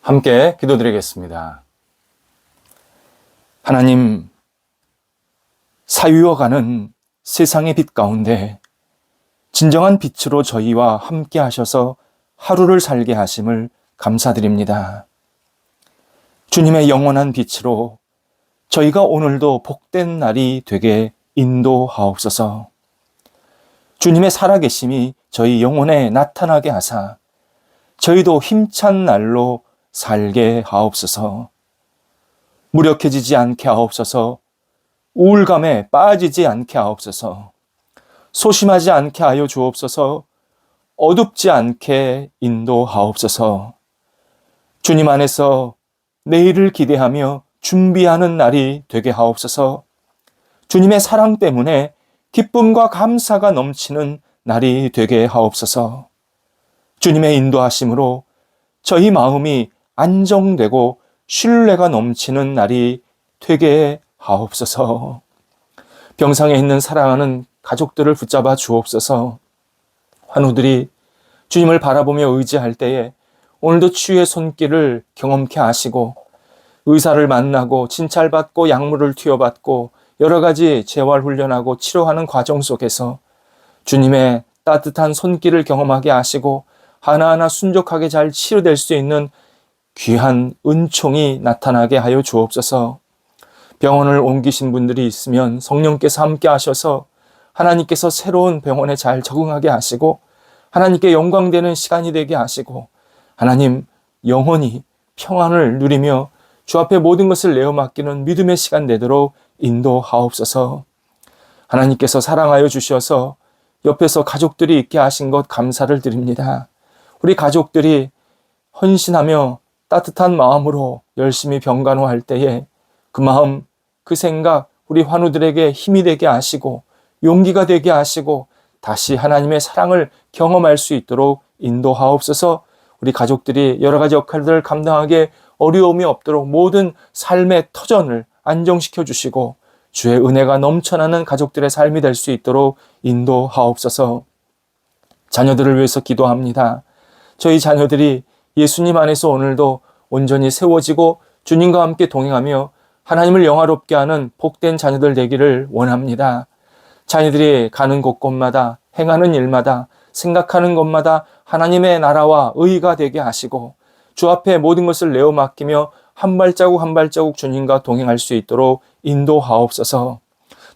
함께 기도드리겠습니다. 하나님, 사유어가는 세상의 빛 가운데 진정한 빛으로 저희와 함께 하셔서 하루를 살게 하심을 감사드립니다. 주님의 영원한 빛으로 저희가 오늘도 복된 날이 되게 인도하옵소서. 주님의 살아계심이 저희 영혼에 나타나게 하사 저희도 힘찬 날로 살게 하옵소서. 무력해지지 않게 하옵소서. 우울감에 빠지지 않게 하옵소서. 소심하지 않게 하여 주옵소서. 어둡지 않게 인도하옵소서. 주님 안에서 내일을 기대하며 준비하는 날이 되게 하옵소서. 주님의 사랑 때문에 기쁨과 감사가 넘치는 날이 되게 하옵소서. 주님의 인도하심으로 저희 마음이 안정되고 신뢰가 넘치는 날이 되게 하옵소서. 병상에 있는 사랑하는 가족들을 붙잡아 주옵소서. 환우들이 주님을 바라보며 의지할 때에 오늘도 치유의 손길을 경험케 하시고 의사를 만나고 진찰받고 약물을 투여받고 여러 가지 재활훈련하고 치료하는 과정 속에서 주님의 따뜻한 손길을 경험하게 하시고 하나하나 순종하게 잘 치료될 수 있는 귀한 은총이 나타나게 하여 주옵소서. 병원을 옮기신 분들이 있으면 성령께서 함께 하셔서 하나님께서 새로운 병원에 잘 적응하게 하시고 하나님께 영광되는 시간이 되게 하시고 하나님 영원히 평안을 누리며 주 앞에 모든 것을 내어 맡기는 믿음의 시간 되도록 인도하옵소서. 하나님께서 사랑하여 주셔서 옆에서 가족들이 있게 하신 것 감사를 드립니다. 우리 가족들이 헌신하며 따뜻한 마음으로 열심히 병간호할 때에 그 마음, 그 생각 우리 환우들에게 힘이 되게 하시고 용기가 되게 하시고 다시 하나님의 사랑을 경험할 수 있도록 인도하옵소서. 우리 가족들이 여러 가지 역할들을 감당하기에 어려움이 없도록 모든 삶의 터전을 안정시켜 주시고 주의 은혜가 넘쳐나는 가족들의 삶이 될 수 있도록 인도하옵소서. 자녀들을 위해서 기도합니다. 저희 자녀들이 예수님 안에서 오늘도 온전히 세워지고 주님과 함께 동행하며 하나님을 영화롭게 하는 복된 자녀들 되기를 원합니다. 자녀들이 가는 곳곳마다 행하는 일마다 생각하는 것마다 하나님의 나라와 의가 되게 하시고 주 앞에 모든 것을 내어 맡기며 한 발자국 한 발자국 주님과 동행할 수 있도록 인도하옵소서.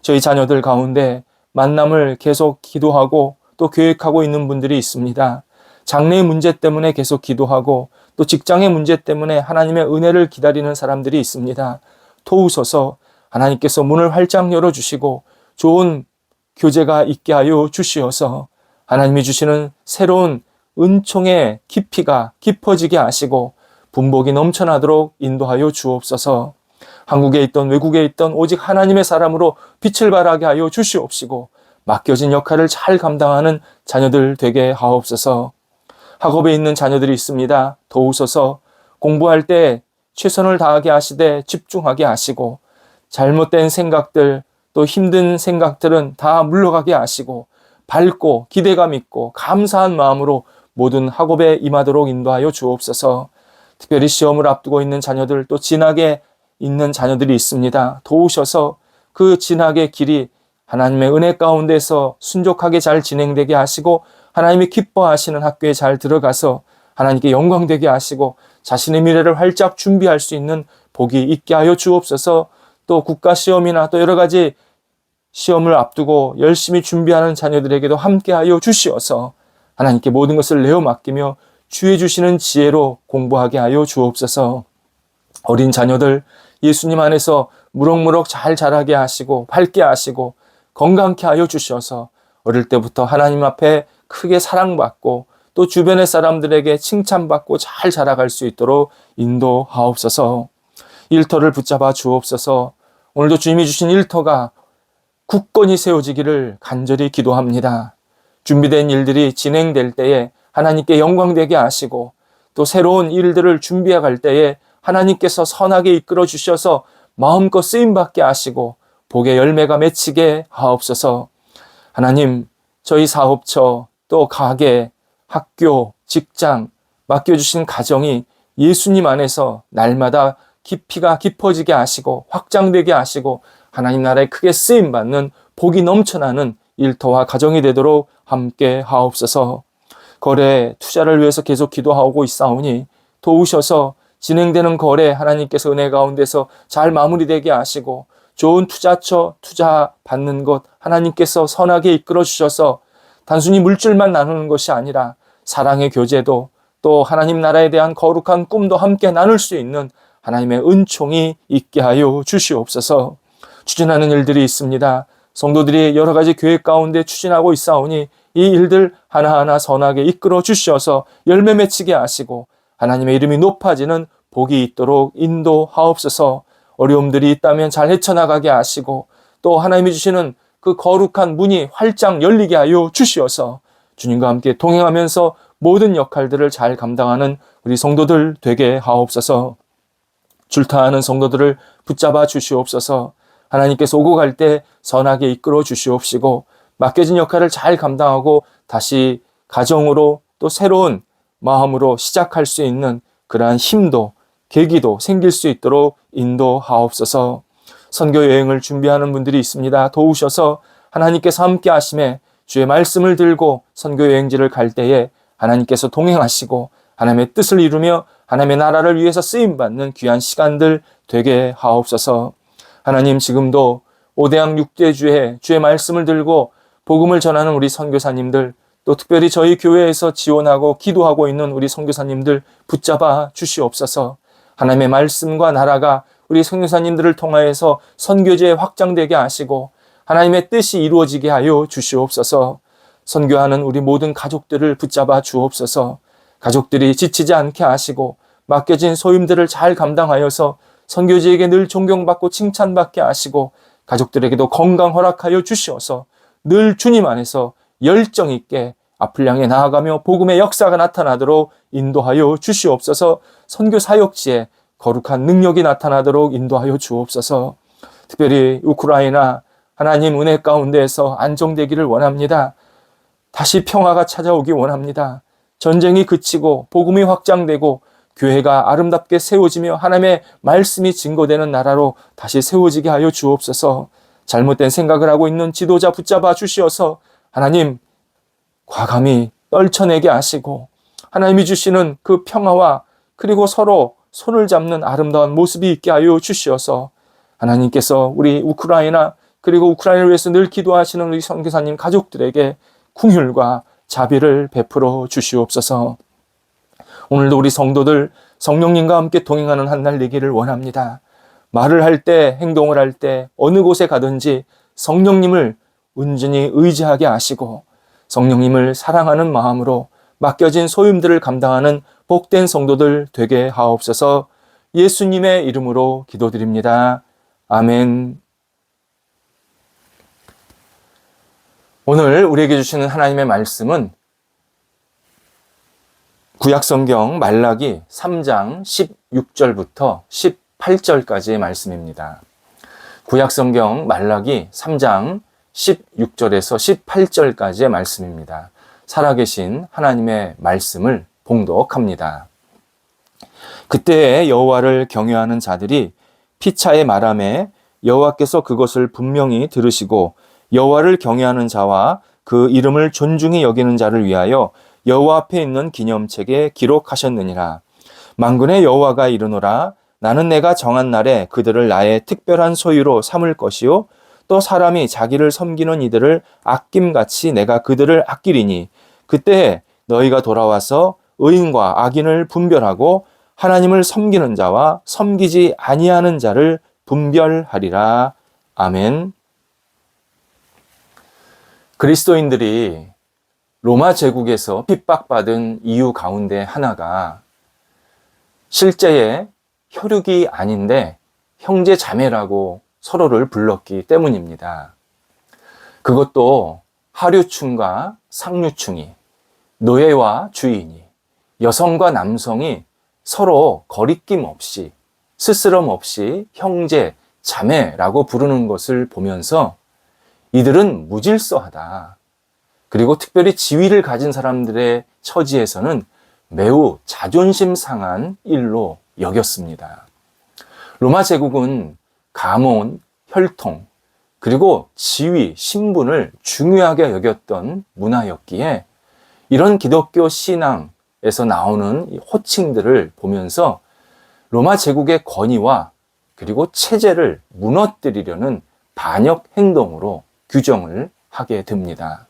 저희 자녀들 가운데 만남을 계속 기도하고 또 계획하고 있는 분들이 있습니다. 장래의 문제 때문에 계속 기도하고 또 직장의 문제 때문에 하나님의 은혜를 기다리는 사람들이 있습니다. 도우소서. 하나님께서 문을 활짝 열어주시고 좋은 교제가 있게 하여 주시어서 하나님이 주시는 새로운 은총의 깊이가 깊어지게 하시고 분복이 넘쳐나도록 인도하여 주옵소서. 한국에 있던 외국에 있던 오직 하나님의 사람으로 빛을 발하게 하여 주시옵시고 맡겨진 역할을 잘 감당하는 자녀들 되게 하옵소서. 학업에 있는 자녀들이 있습니다. 도우소서. 공부할 때 최선을 다하게 하시되 집중하게 하시고 잘못된 생각들 또 힘든 생각들은 다 물러가게 하시고 밝고 기대감 있고 감사한 마음으로 모든 학업에 임하도록 인도하여 주옵소서. 특별히 시험을 앞두고 있는 자녀들 또 진학에 있는 자녀들이 있습니다. 도우셔서 그 진학의 길이 하나님의 은혜 가운데서 순종하게 잘 진행되게 하시고 하나님이 기뻐하시는 학교에 잘 들어가서 하나님께 영광되게 하시고 자신의 미래를 활짝 준비할 수 있는 복이 있게 하여 주옵소서. 또 국가시험이나 또 여러 가지 시험을 앞두고 열심히 준비하는 자녀들에게도 함께하여 주시어서 하나님께 모든 것을 내어 맡기며 주의 주시는 지혜로 공부하게 하여 주옵소서. 어린 자녀들 예수님 안에서 무럭무럭 잘 자라게 하시고 밝게 하시고 건강케 하여 주셔서 어릴 때부터 하나님 앞에 크게 사랑받고 또 주변의 사람들에게 칭찬받고 잘 자라갈 수 있도록 인도하옵소서. 일터를 붙잡아 주옵소서. 오늘도 주님이 주신 일터가 굳건히 세워지기를 간절히 기도합니다. 준비된 일들이 진행될 때에 하나님께 영광되게 하시고 또 새로운 일들을 준비해 갈 때에 하나님께서 선하게 이끌어 주셔서 마음껏 쓰임받게 하시고 복의 열매가 맺히게 하옵소서. 하나님, 저희 사업처 또 가게, 학교, 직장 맡겨주신 가정이 예수님 안에서 날마다 깊이가 깊어지게 하시고 확장되게 하시고 하나님 나라에 크게 쓰임받는 복이 넘쳐나는 일터와 가정이 되도록 함께 하옵소서. 거래, 투자를 위해서 계속 기도하고 있사오니 도우셔서 진행되는 거래 하나님께서 은혜 가운데서 잘 마무리되게 하시고 좋은 투자처, 투자 받는 것 하나님께서 선하게 이끌어 주셔서 단순히 물질만 나누는 것이 아니라 사랑의 교제도 또 하나님 나라에 대한 거룩한 꿈도 함께 나눌 수 있는 하나님의 은총이 있게 하여 주시옵소서. 추진하는 일들이 있습니다. 성도들이 여러 가지 계획 가운데 추진하고 있사오니 이 일들 하나하나 선하게 이끌어 주셔서 열매 맺히게 하시고 하나님의 이름이 높아지는 복이 있도록 인도하옵소서. 어려움들이 있다면 잘 헤쳐나가게 하시고 또 하나님이 주시는 그 거룩한 문이 활짝 열리게 하여 주시어서 주님과 함께 동행하면서 모든 역할들을 잘 감당하는 우리 성도들 되게 하옵소서. 줄타하는 성도들을 붙잡아 주시옵소서. 하나님께서 오고 갈 때 선하게 이끌어 주시옵시고 맡겨진 역할을 잘 감당하고 다시 가정으로 또 새로운 마음으로 시작할 수 있는 그러한 힘도 계기도 생길 수 있도록 인도하옵소서. 선교 여행을 준비하는 분들이 있습니다. 도우셔서 하나님께서 함께 하심에 주의 말씀을 들고 선교 여행지를 갈 때에 하나님께서 동행하시고 하나님의 뜻을 이루며 하나님의 나라를 위해서 쓰임받는 귀한 시간들 되게 하옵소서. 하나님 지금도 5대양 6대주에 주의 말씀을 들고 복음을 전하는 우리 선교사님들 또 특별히 저희 교회에서 지원하고 기도하고 있는 우리 선교사님들 붙잡아 주시옵소서. 하나님의 말씀과 나라가 우리 선교사님들을 통하여서 선교지에 확장되게 하시고 하나님의 뜻이 이루어지게 하여 주시옵소서. 선교하는 우리 모든 가족들을 붙잡아 주옵소서. 가족들이 지치지 않게 하시고 맡겨진 소임들을 잘 감당하여서 선교지에게 늘 존경받고 칭찬받게 하시고 가족들에게도 건강 허락하여 주시어서 늘 주님 안에서 열정 있게 앞을 향해 나아가며 복음의 역사가 나타나도록 인도하여 주시옵소서. 선교 사역지에 거룩한 능력이 나타나도록 인도하여 주옵소서. 특별히 우크라이나 하나님 은혜 가운데에서 안정되기를 원합니다. 다시 평화가 찾아오기 원합니다. 전쟁이 그치고 복음이 확장되고 교회가 아름답게 세워지며 하나님의 말씀이 증거되는 나라로 다시 세워지게 하여 주옵소서. 잘못된 생각을 하고 있는 지도자 붙잡아 주시어서 하나님 과감히 떨쳐내게 하시고 하나님이 주시는 그 평화와 그리고 서로 손을 잡는 아름다운 모습이 있게 하여 주시어서 하나님께서 우리 우크라이나 그리고 우크라이나를 위해서 늘 기도하시는 우리 선교사님 가족들에게 긍휼과 자비를 베풀어 주시옵소서. 오늘도 우리 성도들 성령님과 함께 동행하는 한 날 되기를 원합니다. 말을 할 때, 행동을 할 때, 어느 곳에 가든지 성령님을 온전히 의지하게 하시고 성령님을 사랑하는 마음으로 맡겨진 소임들을 감당하는 복된 성도들 되게 하옵소서. 예수님의 이름으로 기도드립니다. 아멘. 오늘 우리에게 주시는 하나님의 말씀은 구약성경 말라기 3장 16절부터 18절까지의 말씀입니다. 구약성경 말라기 3장 16절에서 18절까지의 말씀입니다. 살아계신 하나님의 말씀을 봉독합니다. 그때에 여호와를 경외하는 자들이 피차의 말함에 여호와께서 그것을 분명히 들으시고 여호와를 경외하는 자와 그 이름을 존중히 여기는 자를 위하여 여호와 앞에 있는 기념책에 기록하셨느니라. 만군의 여호와가 이르노라. 나는 내가 정한 날에 그들을 나의 특별한 소유로 삼을 것이요 또 사람이 자기를 섬기는 이들을 아낌같이 내가 그들을 아끼리니 그때 너희가 돌아와서 의인과 악인을 분별하고 하나님을 섬기는 자와 섬기지 아니하는 자를 분별하리라. 아멘. 그리스도인들이 로마 제국에서 핍박받은 이유 가운데 하나가 실제의 혈육이 아닌데 형제 자매라고 서로를 불렀기 때문입니다. 그것도 하류층과 상류층이, 노예와 주인이, 여성과 남성이 서로 거리낌 없이 스스럼 없이 형제, 자매라고 부르는 것을 보면서 이들은 무질서하다. 그리고 특별히 지위를 가진 사람들의 처지에서는 매우 자존심 상한 일로 여겼습니다. 로마 제국은 가문, 혈통, 그리고 지위, 신분을 중요하게 여겼던 문화였기에 이런 기독교 신앙에서 나오는 호칭들을 보면서 로마 제국의 권위와 그리고 체제를 무너뜨리려는 반역 행동으로 규정을 하게 됩니다.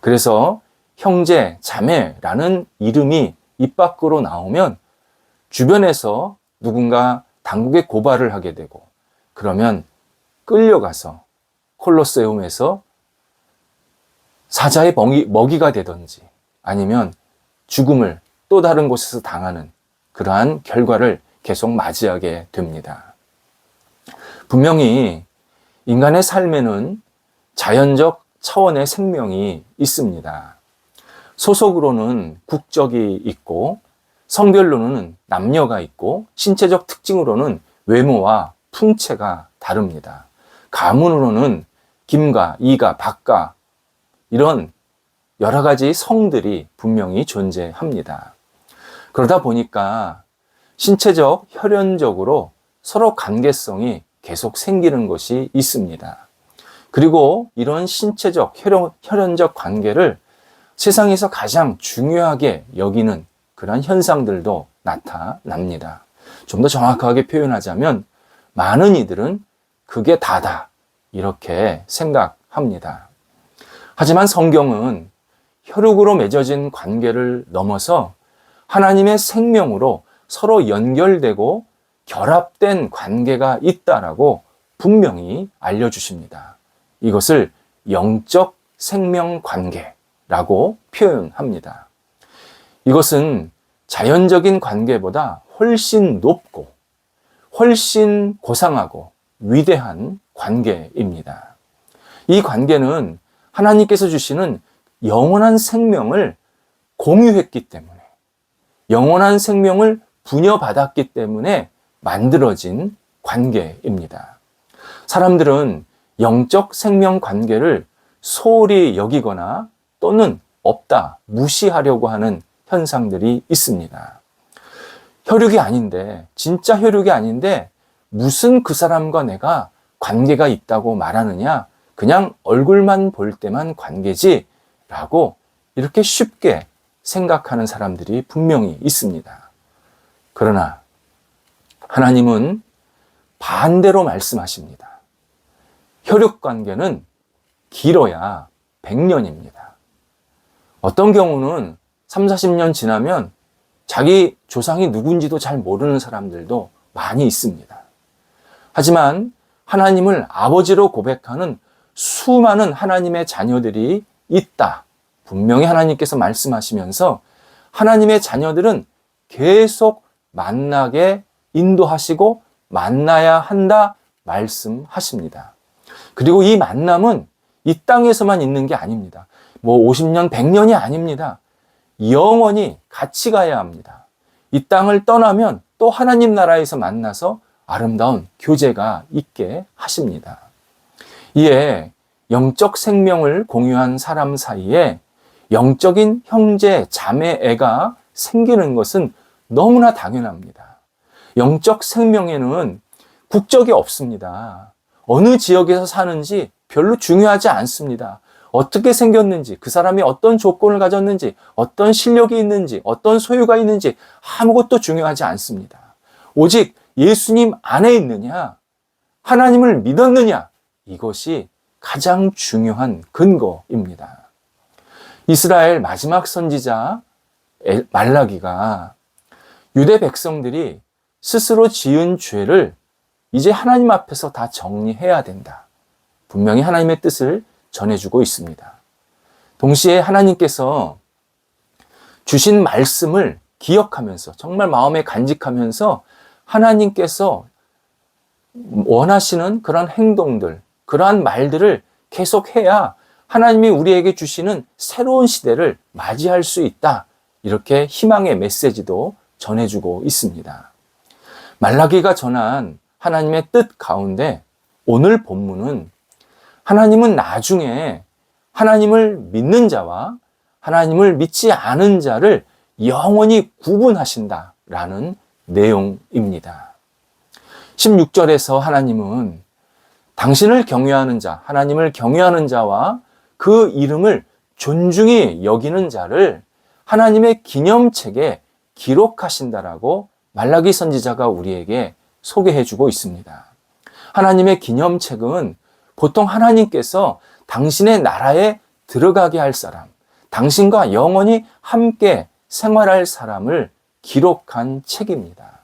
그래서 형제, 자매라는 이름이 입 밖으로 나오면 주변에서 누군가 당국에 고발을 하게 되고 그러면 끌려가서 콜로세움에서 사자의 먹이가 되든지 아니면 죽음을 또 다른 곳에서 당하는 그러한 결과를 계속 맞이하게 됩니다. 분명히 인간의 삶에는 자연적 차원의 생명이 있습니다. 소속으로는 국적이 있고 성별로는 남녀가 있고 신체적 특징으로는 외모와 풍채가 다릅니다. 가문으로는 김가, 이가, 박가 이런 여러 가지 성들이 분명히 존재합니다. 그러다 보니까 신체적, 혈연적으로 서로 관계성이 계속 생기는 것이 있습니다. 그리고 이런 신체적, 혈연적 관계를 세상에서 가장 중요하게 여기는 그런 현상들도 나타납니다. 좀 더 정확하게 표현하자면 많은 이들은 그게 다다 이렇게 생각합니다. 하지만 성경은 혈육으로 맺어진 관계를 넘어서 하나님의 생명으로 서로 연결되고 결합된 관계가 있다라고 분명히 알려주십니다. 이것을 영적 생명 관계라고 표현합니다. 이것은 자연적인 관계보다 훨씬 높고 훨씬 고상하고 위대한 관계입니다. 이 관계는 하나님께서 주시는 영원한 생명을 공유했기 때문에 영원한 생명을 부여받았기 때문에 만들어진 관계입니다. 사람들은 영적 생명 관계를 소홀히 여기거나 또는 없다, 무시하려고 하는 현상들이 있습니다. 혈육이 아닌데, 진짜 혈육이 아닌데 무슨 그 사람과 내가 관계가 있다고 말하느냐? 그냥 얼굴만 볼 때만 관계지 라고 이렇게 쉽게 생각하는 사람들이 분명히 있습니다. 그러나 하나님은 반대로 말씀하십니다. 혈육 관계는 길어야 100년입니다. 어떤 경우는 30, 40년 지나면 자기 조상이 누군지도 잘 모르는 사람들도 많이 있습니다. 하지만 하나님을 아버지로 고백하는 수많은 하나님의 자녀들이 있다. 분명히 하나님께서 말씀하시면서 하나님의 자녀들은 계속 만나게 인도하시고 만나야 한다 말씀하십니다. 그리고 이 만남은 이 땅에서만 있는 게 아닙니다. 50년, 100년이 아닙니다. 영원히 같이 가야 합니다. 이 땅을 떠나면 또 하나님 나라에서 만나서 아름다운 교제가 있게 하십니다. 이에 영적 생명을 공유한 사람 사이에 영적인 형제, 자매애가 생기는 것은 너무나 당연합니다. 영적 생명에는 국적이 없습니다. 어느 지역에서 사는지 별로 중요하지 않습니다. 어떻게 생겼는지, 그 사람이 어떤 조건을 가졌는지, 어떤 실력이 있는지, 어떤 소유가 있는지 아무것도 중요하지 않습니다. 오직 예수님 안에 있느냐, 하나님을 믿었느냐, 이것이 가장 중요한 근거입니다. 이스라엘 마지막 선지자 말라기가 유대 백성들이 스스로 지은 죄를 이제 하나님 앞에서 다 정리해야 된다. 분명히 하나님의 뜻을 전해주고 있습니다. 동시에 하나님께서 주신 말씀을 기억하면서 정말 마음에 간직하면서 하나님께서 원하시는 그런 행동들, 그러한 말들을 계속해야 하나님이 우리에게 주시는 새로운 시대를 맞이할 수 있다. 이렇게 희망의 메시지도 전해주고 있습니다. 말라기가 전한 하나님의 뜻 가운데 오늘 본문은 하나님은 나중에 하나님을 믿는 자와 하나님을 믿지 않은 자를 영원히 구분하신다라는 내용입니다. 16절에서 하나님은 당신을 경외하는 자, 하나님을 경외하는 자와 그 이름을 존중히 여기는 자를 하나님의 기념책에 기록하신다라고 말라기 선지자가 우리에게 소개해주고 있습니다. 하나님의 기념책은 보통 하나님께서 당신의 나라에 들어가게 할 사람, 당신과 영원히 함께 생활할 사람을 기록한 책입니다.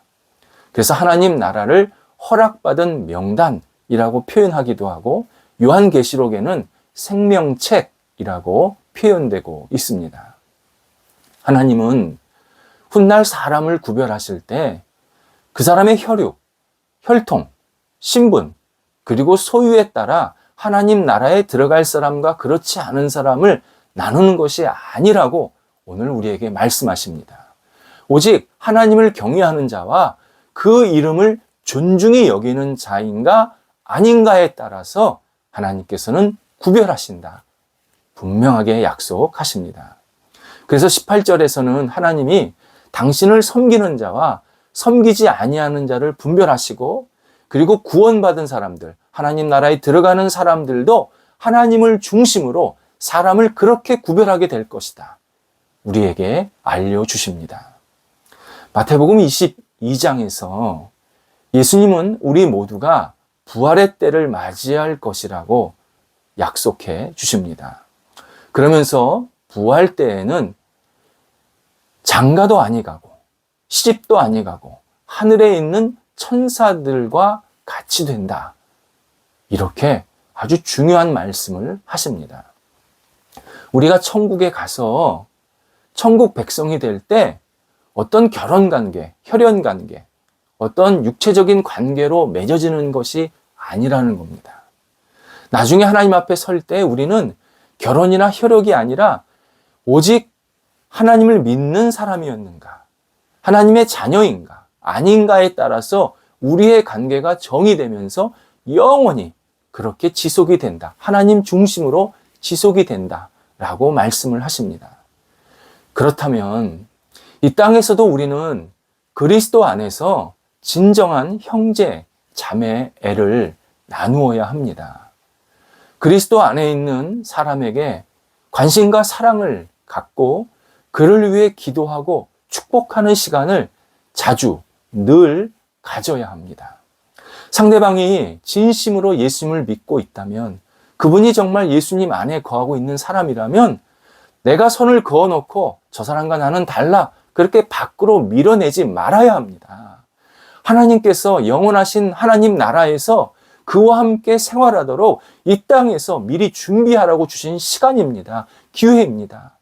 그래서 하나님 나라를 허락받은 명단이라고 표현하기도 하고 요한계시록에는 생명책이라고 표현되고 있습니다. 하나님은 훗날 사람을 구별하실 때 그 사람의 혈육, 혈통, 신분, 그리고 소유에 따라 하나님 나라에 들어갈 사람과 그렇지 않은 사람을 나누는 것이 아니라고 오늘 우리에게 말씀하십니다. 오직 하나님을 경외하는 자와 그 이름을 존중히 여기는 자인가 아닌가에 따라서 하나님께서는 구별하신다. 분명하게 약속하십니다. 그래서 18절에서는 하나님이 당신을 섬기는 자와 섬기지 아니하는 자를 분별하시고 그리고 구원받은 사람들, 하나님 나라에 들어가는 사람들도 하나님을 중심으로 사람을 그렇게 구별하게 될 것이다. 우리에게 알려주십니다. 마태복음 22장에서 예수님은 우리 모두가 부활의 때를 맞이할 것이라고 약속해 주십니다. 그러면서 부활 때에는 장가도 아니 가고 시집도 아니 가고 하늘에 있는 천사들과 같이 된다. 이렇게 아주 중요한 말씀을 하십니다. 우리가 천국에 가서 천국 백성이 될 때 어떤 결혼관계, 혈연관계, 어떤 육체적인 관계로 맺어지는 것이 아니라는 겁니다. 나중에 하나님 앞에 설 때 우리는 결혼이나 혈육이 아니라 오직 하나님을 믿는 사람이었는가, 하나님의 자녀인가, 아닌가에 따라서 우리의 관계가 정의되면서 영원히 그렇게 지속이 된다. 하나님 중심으로 지속이 된다. 라고 말씀을 하십니다. 그렇다면 이 땅에서도 우리는 그리스도 안에서 진정한 형제, 자매애를 나누어야 합니다. 그리스도 안에 있는 사람에게 관심과 사랑을 갖고 그를 위해 기도하고 축복하는 시간을 자주, 늘 가져야 합니다. 상대방이 진심으로 예수님을 믿고 있다면, 그분이 정말 예수님 안에 거하고 있는 사람이라면 내가 선을 그어놓고 저 사람과 나는 달라 그렇게 밖으로 밀어내지 말아야 합니다. 하나님께서 영원하신 하나님 나라에서 그와 함께 생활하도록 이 땅에서 미리 준비하라고 주신 시간입니다. 기회입니다.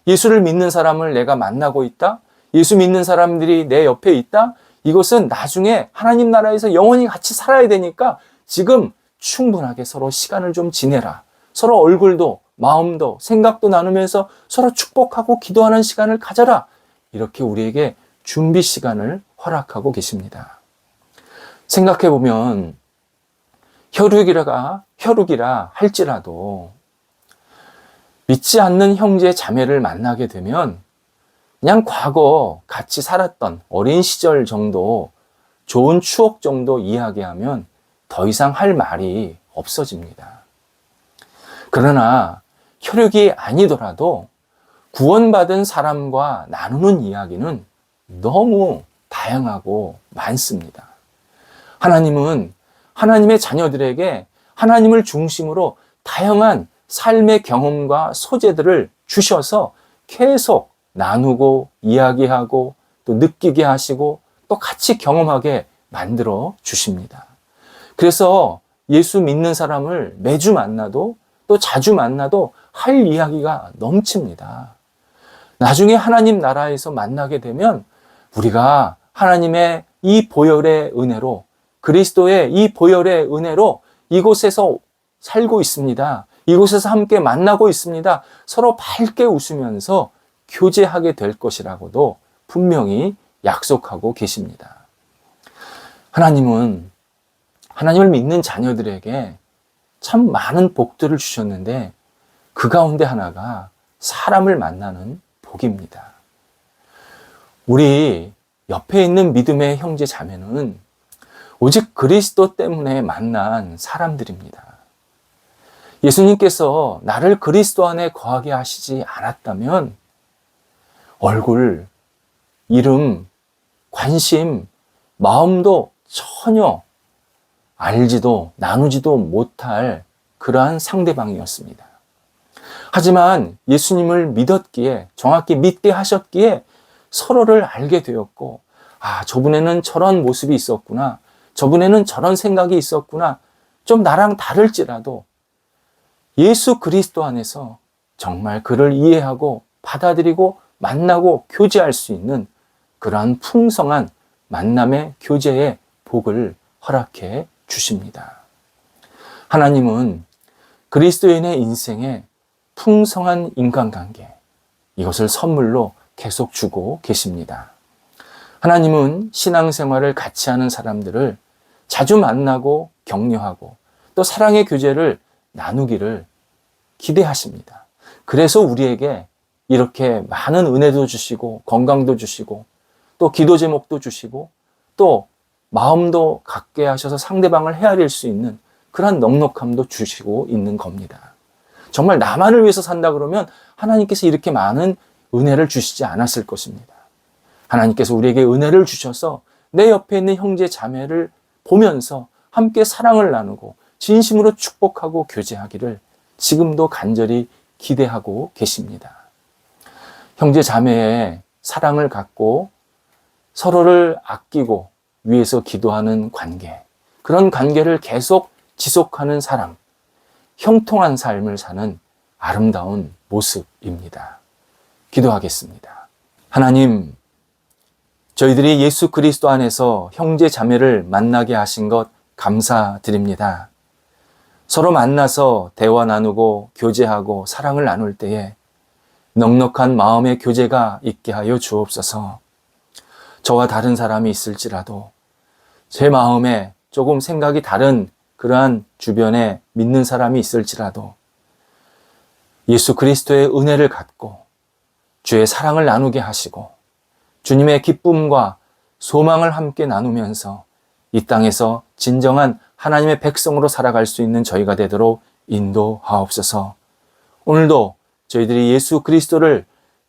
예수를 믿는 사람을 내가 만나고 있다? 예수 믿는 사람들이 내 옆에 있다? 이것은 나중에 하나님 나라에서 영원히 같이 살아야 되니까 지금 충분하게 서로 시간을 좀 지내라. 서로 얼굴도 마음도 생각도 나누면서 서로 축복하고 기도하는 시간을 가져라. 이렇게 우리에게 준비 시간을 허락하고 계십니다. 생각해 보면 혈육이라 할지라도 믿지 않는 형제 자매를 만나게 되면 그냥 과거 같이 살았던 어린 시절 정도, 좋은 추억 정도 이야기하면 더 이상 할 말이 없어집니다. 그러나 혈육이 아니더라도 구원받은 사람과 나누는 이야기는 너무 다양하고 많습니다. 하나님은 하나님의 자녀들에게 하나님을 중심으로 다양한 삶의 경험과 소재들을 주셔서 계속 나누고 이야기하고 또 느끼게 하시고 또 같이 경험하게 만들어 주십니다. 그래서 예수 믿는 사람을 매주 만나도 또 자주 만나도 할 이야기가 넘칩니다. 나중에 하나님 나라에서 만나게 되면 우리가 하나님의 이 보혈의 은혜로, 그리스도의 이 보혈의 은혜로 이곳에서 살고 있습니다. 이곳에서 함께 만나고 있습니다. 서로 밝게 웃으면서 교제하게 될 것이라고도 분명히 약속하고 계십니다. 하나님은 하나님을 믿는 자녀들에게 참 많은 복들을 주셨는데 그 가운데 하나가 사람을 만나는 복입니다. 우리 옆에 있는 믿음의 형제 자매는 오직 그리스도 때문에 만난 사람들입니다. 예수님께서 나를 그리스도 안에 거하게 하시지 않았다면 얼굴, 이름, 관심, 마음도 전혀 알지도 나누지도 못할 그러한 상대방이었습니다. 하지만 예수님을 믿었기에, 정확히 믿게 하셨기에 서로를 알게 되었고, 아, 저분에는 저런 모습이 있었구나, 저분에는 저런 생각이 있었구나, 좀 나랑 다를지라도 예수 그리스도 안에서 정말 그를 이해하고 받아들이고 만나고 교제할 수 있는 그러한 풍성한 만남의 교제의 복을 허락해 주십니다. 하나님은 그리스도인의 인생에 풍성한 인간관계, 이것을 선물로 계속 주고 계십니다. 하나님은 신앙생활을 같이 하는 사람들을 자주 만나고 격려하고 또 사랑의 교제를 나누기를 기대하십니다. 그래서 우리에게 이렇게 많은 은혜도 주시고 건강도 주시고 또 기도 제목도 주시고 또 마음도 갖게 하셔서 상대방을 헤아릴 수 있는 그러한 넉넉함도 주시고 있는 겁니다. 정말 나만을 위해서 산다 그러면 하나님께서 이렇게 많은 은혜를 주시지 않았을 것입니다. 하나님께서 우리에게 은혜를 주셔서 내 옆에 있는 형제 자매를 보면서 함께 사랑을 나누고 진심으로 축복하고 교제하기를 지금도 간절히 기대하고 계십니다. 형제 자매의 사랑을 갖고 서로를 아끼고 위해서 기도하는 관계, 그런 관계를 계속 지속하는 사람, 형통한 삶을 사는 아름다운 모습입니다. 기도하겠습니다. 하나님, 저희들이 예수 그리스도 안에서 형제 자매를 만나게 하신 것 감사드립니다. 서로 만나서 대화 나누고 교제하고 사랑을 나눌 때에 넉넉한 마음의 교제가 있게 하여 주옵소서. 저와 다른 사람이 있을지라도 제 마음에 조금 생각이 다른 그러한 주변에 믿는 사람이 있을지라도 예수 그리스도의 은혜를 갖고 주의 사랑을 나누게 하시고 주님의 기쁨과 소망을 함께 나누면서 이 땅에서 진정한 하나님의 백성으로 살아갈 수 있는 저희가 되도록 인도하옵소서. 오늘도 저희들이 예수 그리스도를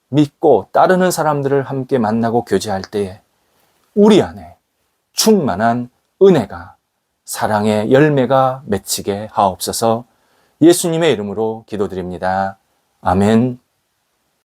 믿고 따르는 사람들을 함께 만나고 교제할 때에 우리 안에 충만한 은혜가, 사랑의 열매가 맺히게 하옵소서. 예수님의 이름으로 기도드립니다. 아멘.